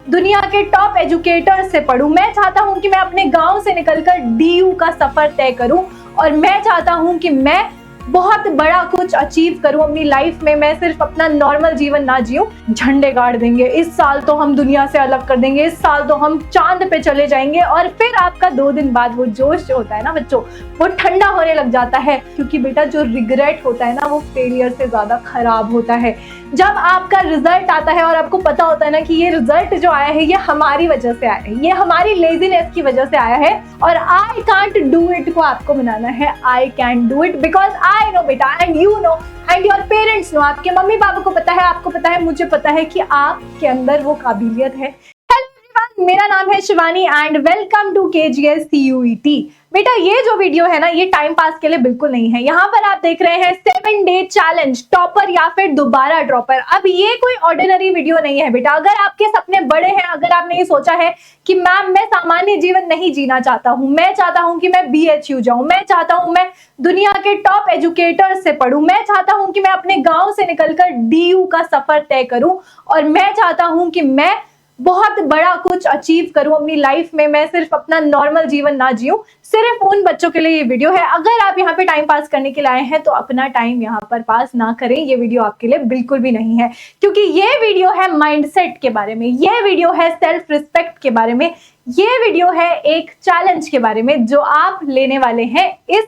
दुनिया के top educator से पढूं। मैं चाहता हूं कि मैं अपने गांव से निकलकर डीयू का सफर तय करूं और मैं चाहता हूं कि मैं बहुत बड़ा कुछ अचीव करूं अपनी लाइफ में। मैं सिर्फ अपना नॉर्मल जीवन ना जीऊं। झंडे गाड़ देंगे, इस साल तो हम दुनिया से अलग कर देंगे, इस साल तो हम चांद पे चले जाएंगे। और फिर आपका 2 दिन बाद वो जोश जो होता है ना बच्चों, वो ठंडा होने लग जाता है। क्योंकि बेटा जो रिग्रेट होता है ना, वो फेलियर से ज्यादा खराब होता है। जब आपका रिजल्ट आता है और आपको पता होता है ना कि ये रिजल्ट जो आया है ये हमारी वजह से आया है, ये हमारी लेजीनेस की वजह से आया है और आई कांट डू इट को आपको बनाना है I can do it, because I know बेटा and you know and your parents know. आपके मम्मी पापा को पता है, आपको पता है, मुझे पता है कि आपके अंदर वो काबिलियत है। हेलो एवरीवन, मेरा नाम है Shivani and welcome to KGS CUET। बेटा ये जो वीडियो है ना, ये टाइम पास के लिए बिल्कुल नहीं है। यहाँ पर आप देख रहे हैं 7 डे चैलेंज, टॉपर या फिर दोबारा ड्रॉपर। अब ये कोई ऑर्डिनरी वीडियो नहीं है बेटा। अगर आपके सपने बड़े हैं, अगर आपने ये सोचा है कि मैम मैं सामान्य जीवन नहीं जीना चाहता हूँ, मैं चाहता हूँ कि मैं BHU जाऊं, मैं चाहता हूँ मैं दुनिया के टॉप एजुकेटर से पढूं, मैं चाहता हूँ कि मैं अपने गाँव से निकलकर DU का सफर तय करूं और मैं चाहता हूँ कि मैं बहुत बड़ा कुछ अचीव करूं अपनी लाइफ में। मैं सिर्फ अपना नॉर्मल जीवन ना जीऊं। सिर्फ उन बच्चों के लिए ये वीडियो है। अगर आप यहाँ पे टाइम पास करने के लिए आए हैं तो अपना टाइम यहाँ पर पास ना करें। ये वीडियो आपके लिए बिल्कुल भी नहीं है, क्योंकि ये वीडियो है माइंडसेट के बारे में, ये वीडियो है सेल्फ रिस्पेक्ट के बारे में, ये वीडियो है एक चैलेंज के बारे में जो आप लेने वाले हैं। इस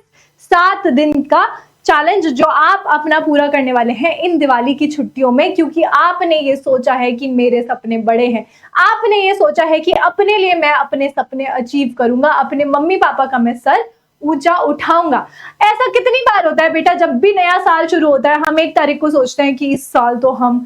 7 दिन का चैलेंज जो आप अपना पूरा करने वाले हैं इन दिवाली की छुट्टियों में, क्योंकि आपने ये सोचा है कि मेरे सपने बड़े हैं। आपने ये सोचा है कि अपने लिए मैं अपने सपने अचीव करूंगा, अपने मम्मी पापा का मैं सर ऊंचा उठाऊंगा। ऐसा कितनी बार होता है बेटा, जब भी नया साल शुरू होता है हम 1 तारीख को सोचते हैं कि इस साल तो हम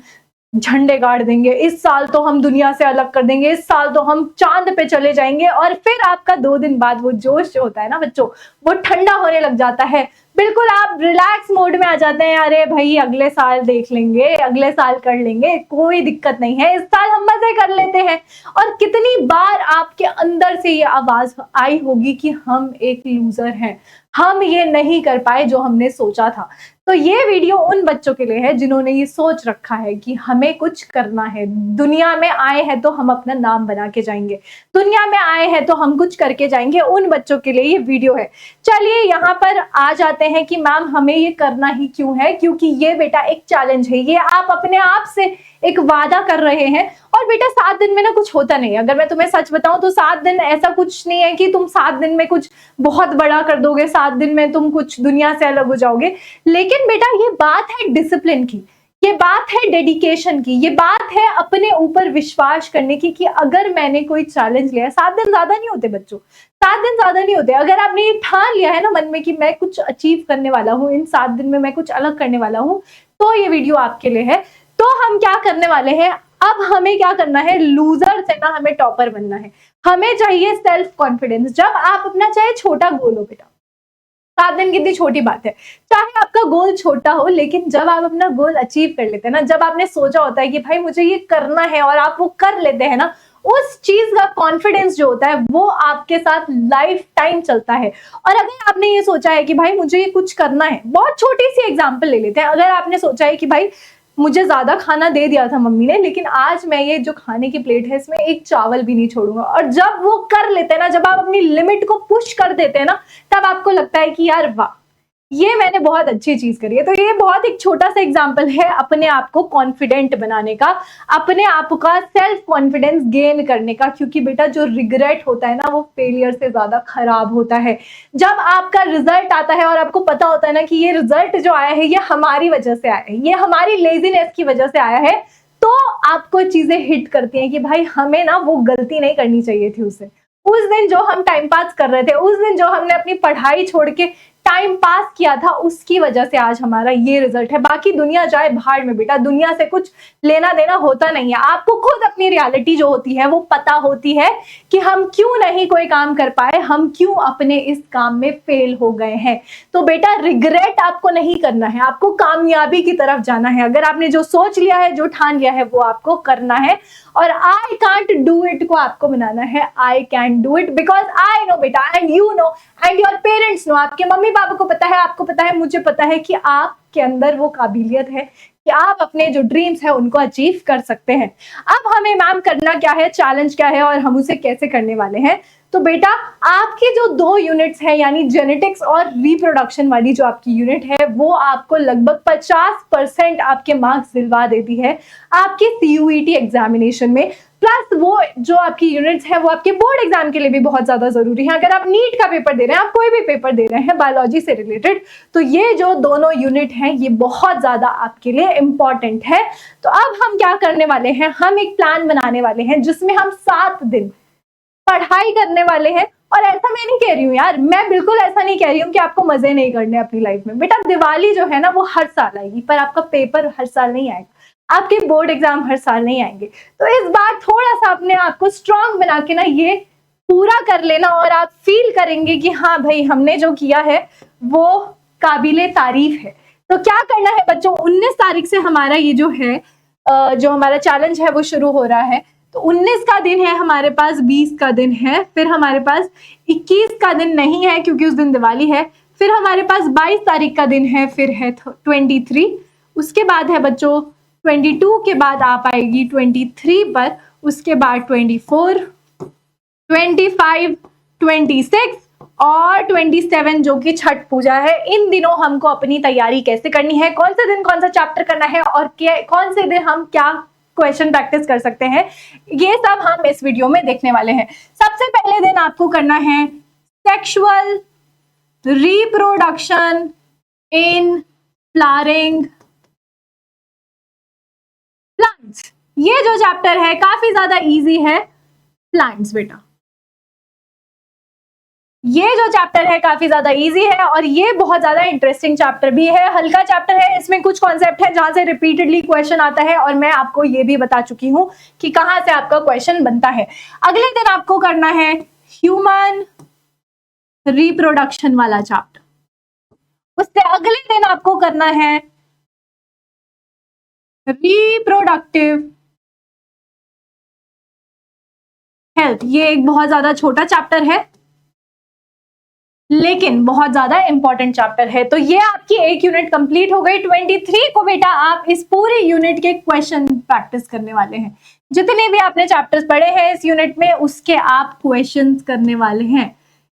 झंडे गाड़ देंगे, इस साल तो हम दुनिया से अलग कर देंगे, इस साल तो हम चांद पे चले जाएंगे। और फिर आपका 2 दिन बाद वो जोश जो होता है ना बच्चों, वो ठंडा होने लग जाता है। बिल्कुल आप रिलैक्स मोड में आ जाते हैं। अरे भाई अगले साल देख लेंगे, अगले साल कर लेंगे, कोई दिक्कत नहीं है, इस साल हम मजे कर लेते हैं। और कितनी बार आपके अंदर से ये आवाज आई होगी कि हम एक लूजर हैं, हम ये नहीं कर पाए जो हमने सोचा था। तो ये वीडियो उन बच्चों के लिए है जिन्होंने ये सोच रखा है कि हमें कुछ करना है। दुनिया में आए हैं तो हम अपना नाम बना के जाएंगे, दुनिया में आए हैं तो हम कुछ करके जाएंगे। उन बच्चों के लिए ये वीडियो है। चलिए यहाँ पर आ जाते हैं कि मैम हमें ये करना ही क्यों है, क्योंकि ये बेटा एक चैलेंज है। ये आप अपने आप से एक वादा कर रहे हैं। और बेटा 7 दिन में ना कुछ होता नहीं है। अगर मैं तुम्हें सच बताऊं तो 7 दिन ऐसा कुछ नहीं है कि तुम 7 दिन में कुछ बहुत बड़ा कर दोगे, 7 दिन में तुम कुछ दुनिया से अलग हो जाओगे। लेकिन बेटा ये बात है डिसिप्लिन की, ये बात है डेडिकेशन की, ये बात है अपने ऊपर विश्वास करने की कि अगर मैंने कोई चैलेंज लिया है, 7 दिन ज्यादा नहीं होते बच्चों, 7 दिन ज्यादा नहीं होते। अगर आपने ये ठान लिया है ना मन में कि मैं कुछ अचीव करने वाला हूँ, इन 7 दिन में मैं कुछ अलग करने वाला हूँ, तो ये वीडियो आपके लिए है। तो हम क्या करने वाले हैं, अब हमें क्या करना है, लूजर से ना हमें टॉपर बनना है। हमें चाहिए सेल्फ कॉन्फिडेंस। जब आप अपना चाहे छोटा गोल हो बेटा, 7 दिन कितनी छोटी बात है, चाहे आपका गोल छोटा हो, लेकिन जब आप अपना गोल अचीव कर लेते हैं ना, जब आपने सोचा होता है कि भाई मुझे ये करना है और आप वो कर लेते हैं ना, उस चीज का कॉन्फिडेंस जो होता है वो आपके साथ लाइफ टाइम चलता है। और अगर आपने ये सोचा है कि भाई मुझे ये कुछ करना है, बहुत छोटी सी एग्जांपल ले लेते हैं। अगर आपने सोचा है कि भाई मुझे ज्यादा खाना दे दिया था मम्मी ने, लेकिन आज मैं ये जो खाने की प्लेट है इसमें एक चावल भी नहीं छोड़ूंगा, और जब वो कर लेते हैं ना, जब आप अपनी लिमिट को पुश कर देते हैं ना, तब आपको लगता है कि यार वाह ये मैंने बहुत अच्छी चीज करी है। तो ये बहुत एक छोटा सा एग्जांपल है अपने आप को कॉन्फिडेंट बनाने का, अपने आप का सेल्फ कॉन्फिडेंस गेन करने का। क्योंकि बेटा जो रिग्रेट होता है ना, वो फेलियर से ज्यादा खराब होता है। जब आपका रिजल्ट आता है और आपको पता होता है ना कि ये रिजल्ट जो आया है ये हमारी वजह से आया है, ये हमारी लेजीनेस की वजह से आया है, तो आपको चीजें हिट करती हैं कि भाई हमें ना वो गलती नहीं करनी चाहिए थी उस दिन जो हम टाइम पास कर रहे थे, उस दिन जो हमने अपनी पढ़ाई छोड़ के टाइम पास किया था, उसकी वजह से आज हमारा ये रिजल्ट है। बाकी दुनिया जाए भाड़ में बेटा, दुनिया से कुछ लेना देना होता नहीं है। आपको खुद अपनी रियलिटी जो होती है वो पता होती है कि हम क्यों नहीं कोई काम कर पाए, हम क्यों अपने इस काम में फेल हो गए हैं। तो बेटा रिग्रेट आपको नहीं करना है, आपको कामयाबी की तरफ जाना है। अगर आपने जो सोच लिया है, जो ठान लिया है, वो आपको करना है। और आई कांट डू इट को आपको बनाना है I can do it, because I know बेटा and you know and your parents know. आपके मम्मी पापा को पता है, आपको पता है, मुझे पता है कि आपके अंदर वो काबिलियत है कि आप अपने जो ड्रीम्स है उनको अचीव कर सकते हैं। अब हमें मैम करना क्या है, चैलेंज क्या है और हम उसे कैसे करने वाले हैं। तो बेटा आपकी जो 2 यूनिट्स हैं यानी जेनेटिक्स और रिप्रोडक्शन वाली जो आपकी यूनिट है वो आपको लगभग 50% आपके मार्क्स दिलवा देती है आपके CUET एग्जामिनेशन में। प्लस वो जो आपकी यूनिट्स है वो आपके बोर्ड एग्जाम के लिए भी बहुत ज्यादा जरूरी है। अगर आप नीट का पेपर दे रहे हैं, आप कोई भी पेपर दे रहे हैं बायोलॉजी से रिलेटेड, तो ये जो दोनों यूनिट हैं ये बहुत ज्यादा आपके लिए इंपॉर्टेंट है। तो अब हम क्या करने वाले हैं, हम एक प्लान बनाने वाले हैं जिसमें हम 7 दिन पढ़ाई करने वाले हैं। और ऐसा मैं नहीं कह रही हूँ यार, मैं बिल्कुल ऐसा नहीं कह रही हूँ कि आपको मजे नहीं करने अपनी लाइफ में। बेटा दिवाली जो है ना वो हर साल आएगी, पर आपका पेपर हर साल नहीं आएगा, आपके बोर्ड एग्जाम हर साल नहीं आएंगे। तो इस बार थोड़ा सा अपने आप को स्ट्रांग बना के ना ये पूरा कर लेना और आप फील करेंगे कि हाँ भाई हमने जो किया है वो काबिले तारीफ है। तो क्या करना है बच्चों, 19 तारीख से हमारा ये जो है जो हमारा चैलेंज है वो शुरू हो रहा है। तो 19 का दिन है हमारे पास, 20 का दिन है, फिर हमारे पास 21 का दिन नहीं है क्योंकि उस दिन दिवाली है, फिर हमारे पास 22 तारीख का दिन है, फिर है 23, उसके बाद है बच्चों 22 के बाद आप आएगी 23 पर, उसके बाद 24, 25, 26 और 27 जो कि छठ पूजा है। इन दिनों हमको अपनी तैयारी कैसे करनी है, कौन से दिन कौन सा चैप्टर करना है और कौन से दिन हम क्या क्वेश्चन प्रैक्टिस कर सकते हैं, ये सब हम इस वीडियो में देखने वाले हैं। सबसे पहले दिन आपको करना है sexual reproduction in flowering plants. ये जो चैप्टर है काफी ज्यादा इजी है प्लांट्स बेटा, ये जो चैप्टर है काफी ज्यादा इजी है और ये बहुत ज्यादा इंटरेस्टिंग चैप्टर भी है, हल्का चैप्टर है। इसमें कुछ कॉन्सेप्ट है जहां से रिपीटेडली क्वेश्चन आता है और मैं आपको ये भी बता चुकी हूं कि कहां से आपका क्वेश्चन बनता है। अगले दिन आपको करना है ह्यूमन रिप्रोडक्शन वाला चैप्टर, उससे अगले दिन आपको करना है रिप्रोडक्टिव हेल्थ। ये एक बहुत ज्यादा छोटा चैप्टर है लेकिन बहुत ज्यादा इंपॉर्टेंट चैप्टर है। तो ये आपकी एक यूनिट कंप्लीट हो गई। 23 को बेटा आप इस पूरी यूनिट के क्वेश्चन प्रैक्टिस करने वाले हैं। जितने भी आपने चैप्टर्स पढ़े हैं इस यूनिट में उसके आप क्वेश्चंस करने वाले हैं,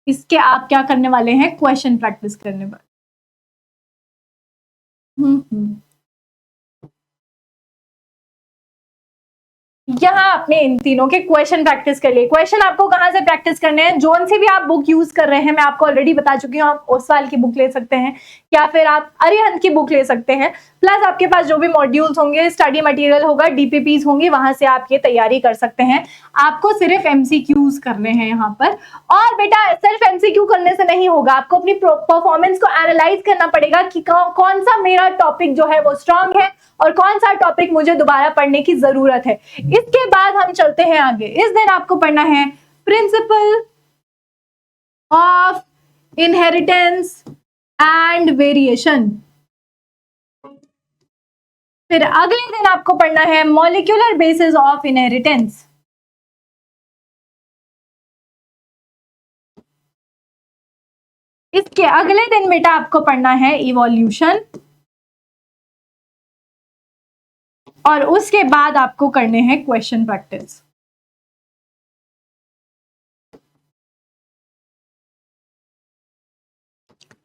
इसके आप क्या करने वाले हैं, क्वेश्चन प्रैक्टिस करने वाले। यहाँ आपने इन तीनों के क्वेश्चन प्रैक्टिस कर लिए। क्वेश्चन आपको कहाँ से प्रैक्टिस करने हैं, जोन से भी आप बुक यूज कर रहे हैं, मैं आपको ऑलरेडी बता चुकी हूँ, आप ओसवाल की बुक ले सकते हैं या फिर आप अरिहंत की बुक ले सकते हैं। प्लस आपके पास जो भी मॉड्यूल्स होंगे, स्टडी मटेरियल होगा, डीपीपीज होंगी, वहां से आप ये तैयारी कर सकते हैं। आपको सिर्फ एमसीक्यूज करने हैं यहाँ पर। और बेटा सिर्फ एमसीक्यू करने से नहीं होगा, आपको अपनी परफॉर्मेंस को एनालाइज करना पड़ेगा कि कौन सा मेरा टॉपिक जो है वो स्ट्रांग है और कौन सा टॉपिक मुझे दोबारा पढ़ने की जरूरत है। इसके बाद हम चलते हैं आगे। इस दिन आपको पढ़ना है principle of inheritance and variation. फिर अगले दिन आपको पढ़ना है मॉलिक्यूलर बेसिस ऑफ इनहेरिटेंस। इसके अगले दिन बेटा आपको पढ़ना है इवोल्यूशन और उसके बाद आपको करने हैं क्वेश्चन प्रैक्टिस।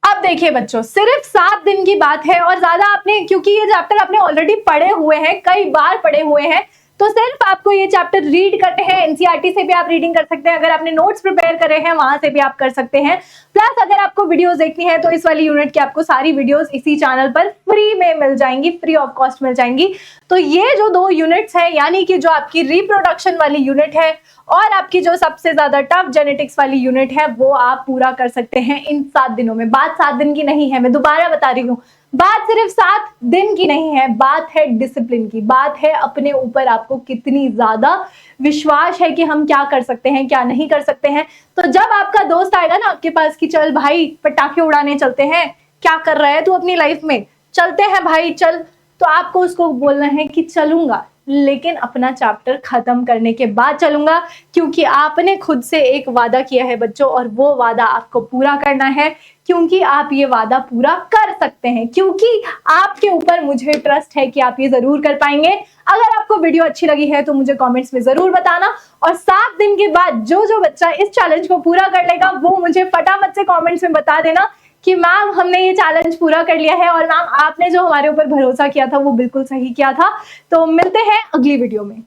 अब देखिए बच्चों, सिर्फ 7 दिन की बात है और ज्यादा आपने, क्योंकि ये चैप्टर आपने ऑलरेडी पढ़े हुए हैं, कई बार पढ़े हुए हैं, तो सिर्फ आपको ये चैप्टर रीड करने हैं। एनसीईआरटी से भी आप रीडिंग कर सकते हैं, अगर आपने नोट्स प्रिपेयर करे हैं वहां से भी आप कर सकते हैं। प्लस अगर आपको वीडियोस देखनी है तो इस वाली यूनिट की आपको सारी वीडियोस इसी चैनल पर फ्री में मिल जाएंगी, फ्री ऑफ कॉस्ट मिल जाएंगी। तो ये जो 2 यूनिट्स हैं, यानी कि जो आपकी रिप्रोडक्शन वाली यूनिट है और आपकी जो सबसे ज्यादा टफ जेनेटिक्स वाली यूनिट है, वो आप पूरा कर सकते हैं इन 7 दिनों में। बात 7 दिन की नहीं है, मैं दोबारा बता रही हूँ, बात सिर्फ 7 दिन की नहीं है, बात है डिसिप्लिन की, बात है अपने ऊपर आपको कितनी ज्यादा विश्वास है कि हम क्या कर सकते हैं, क्या नहीं कर सकते हैं। तो जब आपका दोस्त आएगा ना आपके पास कि चल भाई पटाखे उड़ाने चलते हैं, क्या कर रहा है तू अपनी लाइफ में, चलते हैं भाई चल, तो आपको उसको बोलना है कि चलूंगा, लेकिन अपना चैप्टर खत्म करने के बाद चलूंगा, क्योंकि आपने खुद से एक वादा किया है बच्चों, और वो वादा आपको पूरा करना है, क्योंकि आप ये वादा पूरा कर सकते हैं, क्योंकि आपके ऊपर मुझे ट्रस्ट है कि आप ये जरूर कर पाएंगे। अगर आपको वीडियो अच्छी लगी है तो मुझे कमेंट्स में जरूर बताना, और 7 दिन के बाद जो जो बच्चा इस चैलेंज को पूरा कर लेगा वो मुझे फटाफट से कमेंट्स में बता देना कि मैम हमने ये चैलेंज पूरा कर लिया है, और मैम आपने जो हमारे ऊपर भरोसा किया था वो बिल्कुल सही किया था। तो मिलते हैं अगली वीडियो में।